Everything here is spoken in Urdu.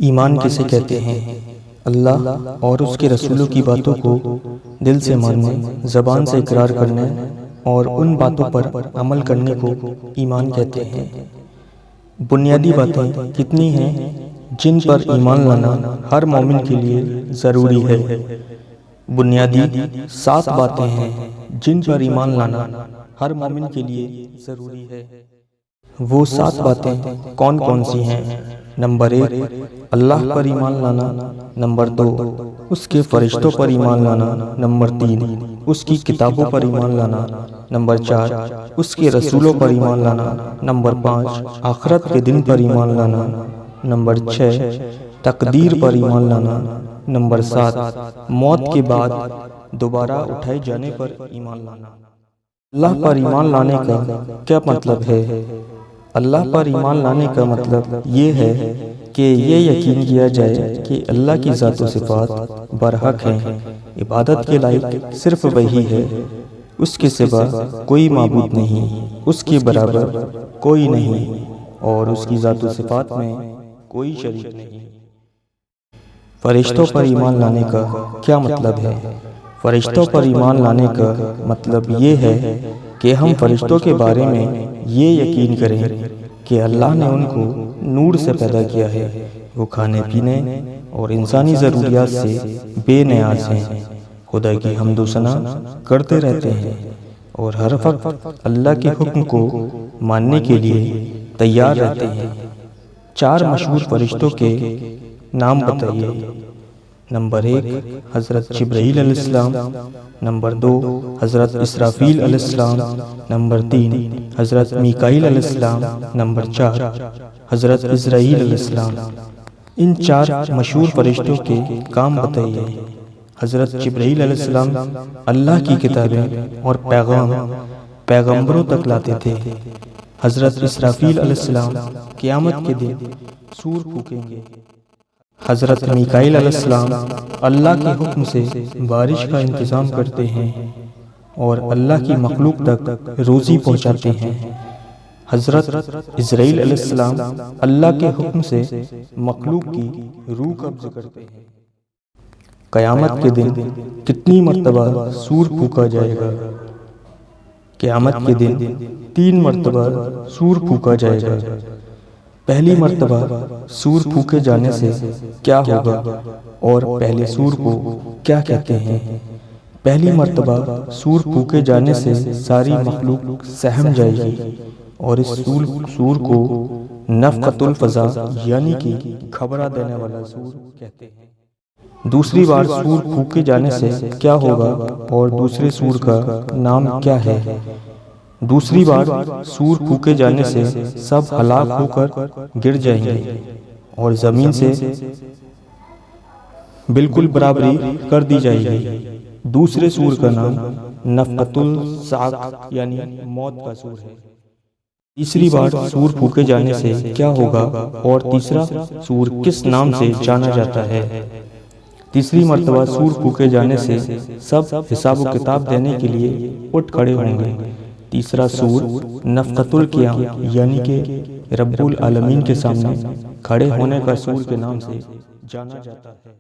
ایمان کسے کہتے ہیں؟ اللہ اور اس کے رسولوں کی باتوں کو دل سے ماننے، زبان سے اقرار کرنے اور ان باتوں پر عمل کرنے کو ایمان کہتے ہیں۔ بنیادی باتیں کتنی ہیں جن پر ایمان لانا ہر مومن کے لیے ضروری ہے؟ بنیادی 7 باتیں ہیں جن پر ایمان لانا ہر مومن کے لیے ضروری ہے۔ وہ 7 باتیں کون کون سی ہیں؟ نمبر 1، اللہ پر ایمان لانا۔ نمبر 2، اس کے فرشتوں پر ایمان لانا۔ نمبر 3، اس کی کتابوں پر ایمان لانا۔ نمبر 4، اس کے رسولوں پر ایمان لانا۔ نمبر 5، آخرت کے دن پر ایمان لانا۔ نمبر 6، تقدیر پر ایمان لانا۔ نمبر 7، موت کے بعد دوبارہ اٹھائے جانے پر ایمان لانا۔ اللہ پر ایمان لانے کا کیا مطلب ہے؟ اللہ پر ایمان لانے کا مطلب یہ ہے کہ یہ یقین کیا جائے کہ اللہ کی ذات و صفات برحق ہیں، عبادت کے لائق صرف وہی ہے، اس کے سوا کوئی معبود نہیں، اس کے برابر کوئی نہیں، اور اس کی ذات و صفات میں کوئی شریک نہیں۔ فرشتوں پر ایمان لانے کا کیا مطلب ہے؟ فرشتوں پر ایمان لانے کا مطلب یہ ہے کہ ہم فرشتوں کے بارے میں یہ یقین کریں کہ اللہ نے ان کو نور سے پیدا کیا ہے، وہ کھانے پینے اور انسانی ضروریات سے بے نیاز ہیں، خدا کی حمد و ثنا کرتے رہتے ہیں اور ہر وقت اللہ کے حکم کو ماننے کے لیے تیار رہتے ہیں۔ 4 مشہور فرشتوں کے نام بتائیے۔ نمبر 1، حضرت جبرائیل علیہ السلام۔ نمبر 2، حضرت اسرافیل علیہ السلام۔ نمبر 3، حضرت میکائیل علیہ السلام۔ نمبر 4، حضرت عزرائیل علیہ السلام۔ ان 4 مشہور فرشتوں کے کام بتائیے۔ حضرت جبرائیل علیہ السلام اللہ کی کتابیں اور پیغام پیغمبروں تک لاتے تھے۔ حضرت اسرافیل علیہ السلام قیامت کے دن سور پھونکیں گے۔ حضرت میکائیل علیہ السلام اللہ کے حکم سے بارش کا انتظام کرتے ہیں اور اللہ کی مخلوق تک روزی پہنچاتے ہیں۔ حضرت عزرائیل علیہ السلام اللہ کے حکم سے مخلوق کی روح قبض کرتے ہیں۔ قیامت کے دن کتنی مرتبہ سور پھونکا جائے گا؟ قیامت کے دن 3 مرتبہ سور پھونکا جائے گا۔ پہلی مرتبہ سور پھونکے جانے سے کیا ہوگا اور پہلے سور کو کیا کہتے ہیں؟ پہلی مرتبہ سور پھونکے جانے سے ساری مخلوق سہم جائے گی اور اس سور کو نفخۃ الفزع یعنی کہ گھبرا دینے والا سور کہتے ہیں۔ دوسری بار سور پھونکے جانے سے کیا ہوگا اور دوسرے سور کا نام کیا ہے؟ دوسری بار سور پھونکے جانے سے سب ہلاک ہو کر گر جائیں گے اور زمین سے بالکل برابری کر دی جائے گی۔ دوسرے سور کا نام نفخۃ الصاعق یعنی موت کا سور ہے۔ تیسری بار سور پھونکے جانے سے کیا ہوگا اور تیسرا سور کس نام سے جانا جاتا ہے؟ تیسری مرتبہ سور پھونکے جانے سے سب حساب و کتاب دینے کے لیے اٹھ کھڑے ہوں گے۔ تیسرا سور نفخۃ القیام یعنی کہ رب العالمین کے سامنے کھڑے ہونے کا سور کے نام سے جانا جاتا ہے۔